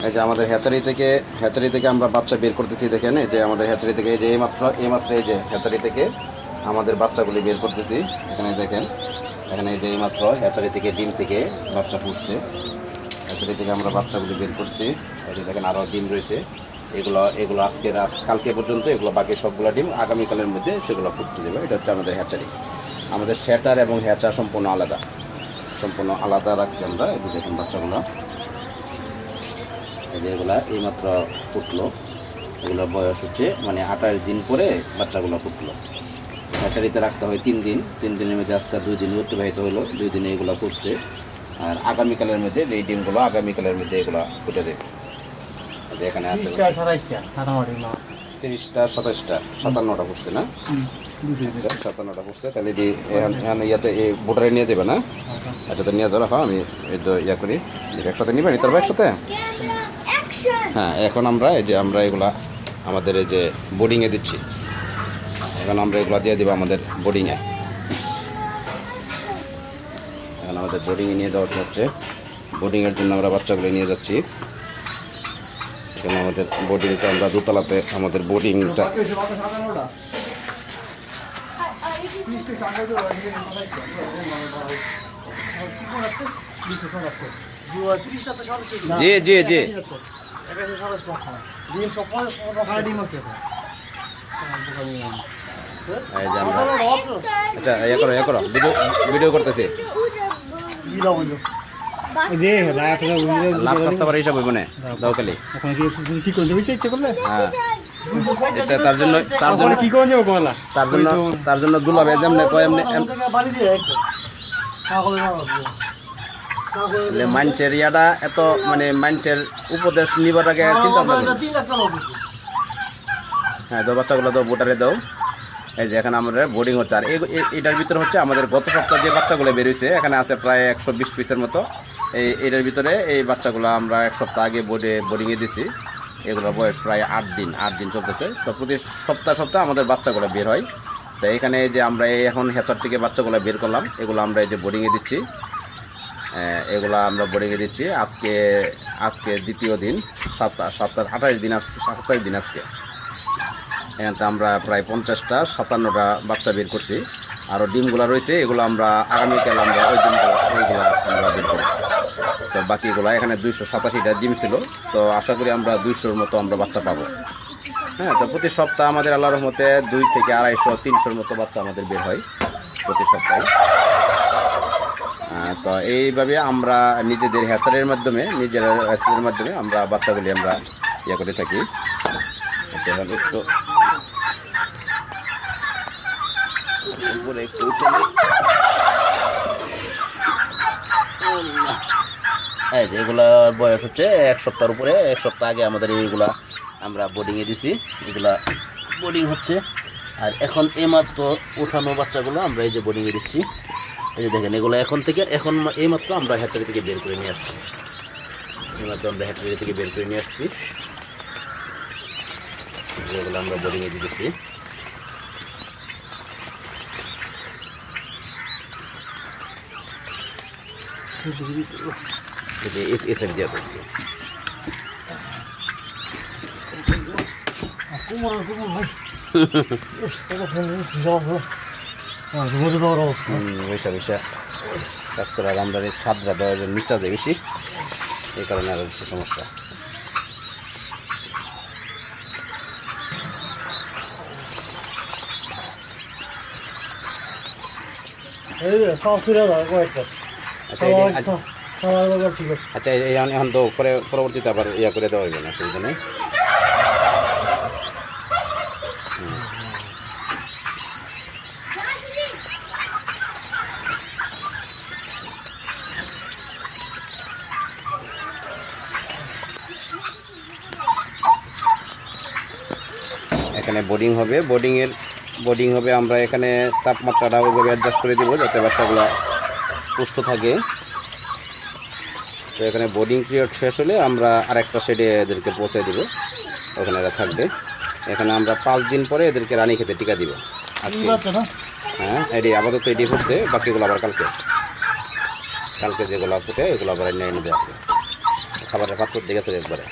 এই যে আমাদের হ্যাচারি থেকে আমরা বাচ্চা বের করতেছি। দেখেন এই যে আমাদের হ্যাচারি থেকে এই যে এইমাত্র এই যে হ্যাচারি থেকে আমাদের বাচ্চাগুলি বের করতেছি। এখানে দেখেন, এখানে এই যে এইমাত্র হ্যাচারি থেকে ডিম থেকে বাচ্চা ফুটছে। হ্যাচারি থেকে আমরা বাচ্চাগুলি বের করছি। এই যে দেখেন আরও ডিম রয়েছে। এগুলো কালকে পর্যন্ত এগুলো বাকি সবগুলো ডিম আগামীকালের মধ্যে সেগুলো ফুটতে দেবে। এটা হচ্ছে আমাদের হ্যাচারি। আমাদের শ্যাটার এবং হ্যাচা সম্পূর্ণ আলাদা রাখছি আমরা। এই যে দেখেন বাচ্চাগুলো, এই যে এগুলা এইমাত্র ফুটলো। এগুলোর বয়স হচ্ছে মানে 28 দিন পরে বাচ্চাগুলো ফুটলো। হ্যাচারিতে রাখতে হয় 3 দিন। 3 দিনের মধ্যে আজকে 2 দিন অতিবাহিত হলো। 2 দিনে এগুলো ফুটছে। আর আগামীকালের মধ্যে যে ডিমগুলো আগামীকালের মধ্যে এগুলো ফুটে দেবে। এখানে আছে 30টা 27টা 57টা ফুটছে না? 57টা ফুটছে। তাহলে ইয়াতে এই বোটারে নিয়ে যাবে না? আচ্ছা, তো নিয়ে যাও, রাখো, আমি এই তো ইয়া করি। একসাথে নিবে নি তোর একসাথে? হ্যাঁ, এখন আমরা এই যে আমরা এগুলা আমাদের এই যে বোর্ডিংয়ে দিচ্ছি। এখন আমরা এগুলা দিয়ে দেবো আমাদের বোর্ডিংয়ে। এখন আমাদের বোর্ডিংয়ে নিয়ে যাওয়া হচ্ছে। বোর্ডিংয়ের জন্য আমরা বাচ্চাগুলো নিয়ে যাচ্ছি। এখানে আমাদের বোর্ডিংটা আমরা দোতলাতে আমাদের বোর্ডিংটা জি জি জি আচ্ছা, ইয়ে করো ভিডিও করতেছি। লাভ করতে পারে হিসাব হইব না, দাও খালি। হ্যাঁ, এটা তার জন্য দুলাবে যেমনে কয় এমনি মাঞ্চের ইয়াটা এত মানে মাঞ্চের উপদেশ নিবার আগে চিন্তা ভাবনা। হ্যাঁ, তো বাচ্চাগুলো তো বোটারে দাও। এই যে এখানে আমাদের বোর্ডিং হচ্ছে। আর এটার ভিতরে হচ্ছে আমাদের গত সপ্তাহে যে বাচ্চাগুলো বেরিয়েছে, এখানে আছে প্রায় 120 পিসের মতো। এটার ভিতরে এই বাচ্চাগুলো আমরা 1 সপ্তাহ আগে বোর্ডিংয়ে দিছি। এগুলোর বয়স প্রায় 8 দিন চলতেছে। তো প্রতি সপ্তাহে আমাদের বাচ্চাগুলো বের হয়। তো এখানে যে আমরা এখন হ্যাচার থেকে বাচ্চাগুলো বের করলাম, এগুলো আমরা এই যে বোর্ডিংয়ে দিচ্ছি। আজকে দ্বিতীয় দিন, 28 দিন আজকে। এখানে আমরা প্রায় 50টা 57টা বাচ্চা বের করছি। আরও ডিমগুলো রয়েছে, এগুলো আমরা আগামীকাল আমরা ওইগুলো আমরা বের করব। তো বাকিগুলো এখানে 287টা ডিম ছিল। তো আশা করি আমরা 200-র মতো আমরা বাচ্চা পাবো। হ্যাঁ, তো প্রতি সপ্তাহে আমাদের আল্লাহর রহমতে 2 থেকে 250-300-র মতো বাচ্চা আমাদের বের হয় প্রতি সপ্তাহে। তো এইভাবে আমরা নিজেদের হ্যাচারের মাধ্যমে আমরা বাচ্চাগুলি আমরা ইয়ে করে থাকি। এখন একটু এগুলার বয়স হচ্ছে 1 সপ্তাহের উপরে। 1 সপ্তাহ আগে আমাদের এইগুলা আমরা বোর্ডিংয়ে দিছি। এগুলা বোর্ডিং হচ্ছে। আর এখন এইমাত্র উঠানো বাচ্চাগুলো আমরা এই যে বোর্ডিংয়ে দিচ্ছি। এই যে দেখেন, এগুলো এখন এইমাত্র আমরা হ্যাচারি থেকে বের করে নিয়ে আসছি। এগুলো আমরা বোর্ডিংয়ে দিতেছি। এসব দেওয়া করছি। কাজ করার আমরা ছাদরা দেওয়ার নিচা যায় বেশি, এই কারণে আরো বেশি সমস্যা। আচ্ছা, এখন তো পরবর্তীতে আবার ইয়া করে দেওয়া হইবে না, অসুবিধা নেই। এখানে বোর্ডিং হবে। আমরা এখানে তাপমাত্রাটা ওইভাবে অ্যাডজাস্ট করে দেবো যাতে বাচ্চাগুলো সুস্থ থাকে। তো এখানে বোর্ডিং পিরিয়ড শেষ হলে আমরা আরেকটা শেডে এদেরকে পৌঁছে দেবো, ওখানে এরা থাকবে। এখানে আমরা 5 দিন পরে এদেরকে রানী খেতে টিকা দিব। হ্যাঁ, আপাতত এডি হচ্ছে, বাকিগুলো আবার কালকে যেগুলো ফুটে এগুলো আবার এনে দেওয়া হবে। খাবারের পাত্র দিয়ে গেছে একবারে।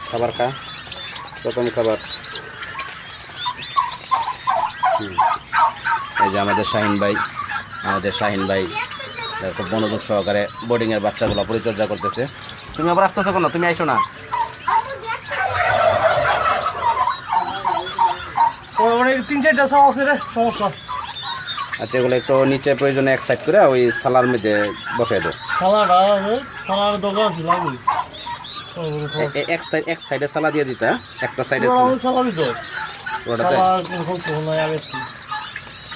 খাবার খা, প্রথম খাবার। এই যে আমাদের শাহিন ভাই খুব মনোযোগ সহকারে বোর্ডিংয়ের বাচ্চাগুলো পরিচর্যা করতেছে। তুমি আবার আসতেছো কেন? তুমি আইসো না। সমস্যা। আচ্ছা, এগুলো একটু নিচে প্রয়োজনে এক সাইড করে ওই সালার মধ্যে বসাই দাও। এক সাইডে সালা দিয়ে দিতা, একটা সাইডে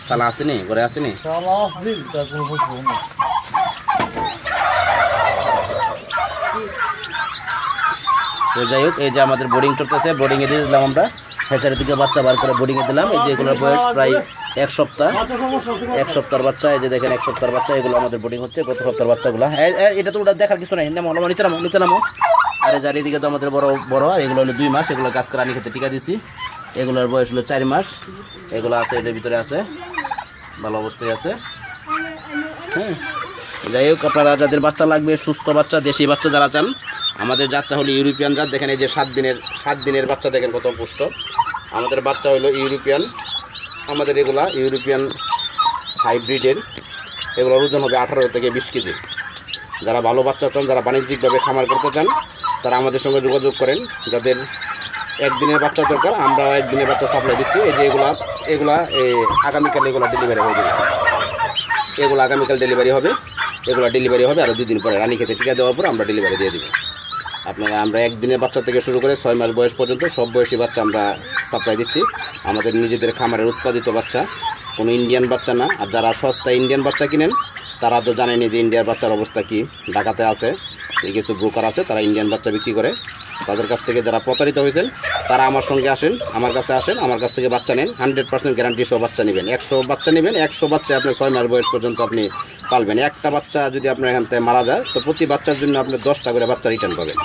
সালা আসেনি, ঘরে আসেনি। তো যাই হোক, এই যে আমাদের বোর্ডিং চলতেছে, বোর্ডিংয়ে দিয়ে দিলাম আমরা হ্যাচারি থেকে বাচ্চা বার করে বোর্ডিংয়ে দিলাম। এই যে এগুলোর বয়স প্রায় এক সপ্তাহের বাচ্চা। এই যে দেখেন 1 সপ্তাহের বাচ্চা, এগুলো আমাদের বোর্ডিং হচ্ছে গত সপ্তাহের বাচ্চাগুলো। এটা তো ওটা দেখার কিছু নাই, নিচে নামো। আর এই চারিদিকে তো আমাদের বড়, আর এগুলো হলো 2 মাস। এগুলো আজকে রানী খেতে টিকা দিছি। এগুলোর বয়স হলো 4 মাস। এগুলো আছে এটার ভিতরে আছে, ভালো অবস্থায় আছে। হ্যাঁ, যাই হোক, আপনারা যাদের বাচ্চা লাগবে, সুস্থ বাচ্চা, দেশি বাচ্চা যারা চান, আমাদের জাতটা হলো ইউরোপিয়ান জাত। দেখেন এই যে 7 দিনের বাচ্চা, দেখেন কত পুষ্ট। আমাদের বাচ্চা হলো ইউরোপিয়ান। আমাদের এগুলা ইউরোপিয়ান হাইব্রিডের, এগুলোর ওজন হবে 18 থেকে 20 কেজি। যারা ভালো বাচ্চা চান, যারা বাণিজ্যিকভাবে খামার করতে চান, তারা আমাদের সঙ্গে যোগাযোগ করেন। যাদের একদিনের বাচ্চা দরকার, আমরা একদিনের বাচ্চা সাপ্লাই দিচ্ছি। এই যে এগুলা আগামীকাল এগুলো ডেলিভারি হয়ে যাবে। এগুলো আগামীকাল ডেলিভারি হবে। এগুলো ডেলিভারি হবে আরও 2 দিন পরে। রানী খেতে টিকা দেওয়ার পর আমরা ডেলিভারি দিয়ে দেবো। আমরা একদিনের বাচ্চা থেকে শুরু করে 6 মাস বয়স পর্যন্ত সব বয়সী বাচ্চা আমরা সাপ্লাই দিচ্ছি। আমাদের নিজেদের খামারের উৎপাদিত বাচ্চা, কোনো ইন্ডিয়ান বাচ্চা না। আর যারা সস্তা ইন্ডিয়ান বাচ্চা কিনেন, তারা তো জানেনি যে ইন্ডিয়ার বাচ্চার অবস্থা কী। ঢাকাতে আছে কিছু ব্রোকার আছে, তারা ইন্ডিয়ান বাচ্চা বিক্রি করে। তাদের কাছ থেকে যারা প্রতারিত হয়েছেন, তারা আমার সঙ্গে আসেন, আমার কাছে আসেন, আমার কাছ থেকে বাচ্চা নেন। 100% গ্যারান্টি সহ বাচ্চা নেবেন। 100 বাচ্চা নেবেন, 100 বাচ্চা আপনি 6 মাস বয়স পর্যন্ত আপনি পালবেন। একটা বাচ্চা যদি আপনার এখান থেকে মারা যায়, তো প্রতি বাচ্চার জন্য আপনি 10টা করে বাচ্চা রিটার্ন পাবেন।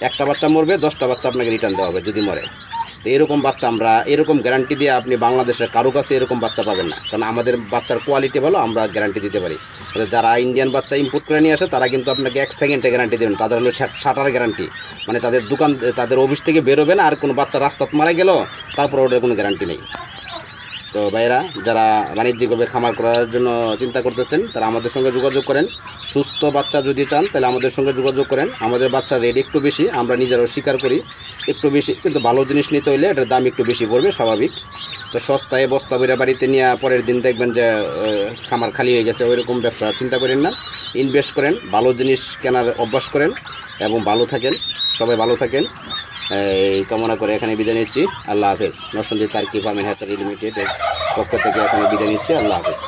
একটা বাচ্চা মরবে, 10টা বাচ্চা আপনাকে রিটার্ন দেওয়া হবে যদি মরে। তো এরকম বাচ্চা আমরা এরকম গ্যারান্টি দিয়ে আপনি বাংলাদেশের কারো কাছে এরকম বাচ্চা পাবেন না, কারণ আমাদের বাচ্চার কোয়ালিটি ভালো, আমরা গ্যারান্টি দিতে পারি। যারা ইন্ডিয়ান বাচ্চা ইম্পোর্ট করে নিয়ে আসে, তারা কিন্তু আপনাকে 1 সেকেন্ডে গ্যারান্টি দেবেন। তাদের হলো শাটার গ্যারান্টি, মানে তাদের অফিস থেকে বেরোবে না। আর কোনো বাচ্চা রাস্তাত মারা গেল, তারপর ওটার কোনো গ্যারান্টি নেই। তো ভাইরা, যারা বাণিজ্যিকভাবে খামার করার জন্য চিন্তা করতেছেন, তারা আমাদের সঙ্গে যোগাযোগ করেন। সুস্থ বাচ্চা যদি চান, তাহলে আমাদের সঙ্গে যোগাযোগ করেন। আমাদের বাচ্চার রেট একটু বেশি, আমরা নিজেরাও স্বীকার করি, একটু বেশি। কিন্তু ভালো জিনিস নিতে হইলে এটার দাম একটু বেশি পড়বে, স্বাভাবিক। তো সস্তায় বস্তা বইরা বাড়িতে নিয়ে পরের দিন দেখবেন যে খামার খালি হয়ে গেছে, ওইরকম ব্যবসা চিন্তা করেন না। ইনভেস্ট করেন, ভালো জিনিস কেনার অভ্যাস করেন এবং ভালো থাকেন। সবাই ভালো থাকেন এই কামনা করে এখানে বিদায় নিচ্ছি। আল্লাহ হাফেজ। নরসিংদী তারকি ফার্ম এন্ড হ্যাচারি লিমিটেডের পক্ষ থেকে এখানে বিদায় নিচ্ছি। আল্লাহ হাফেজ।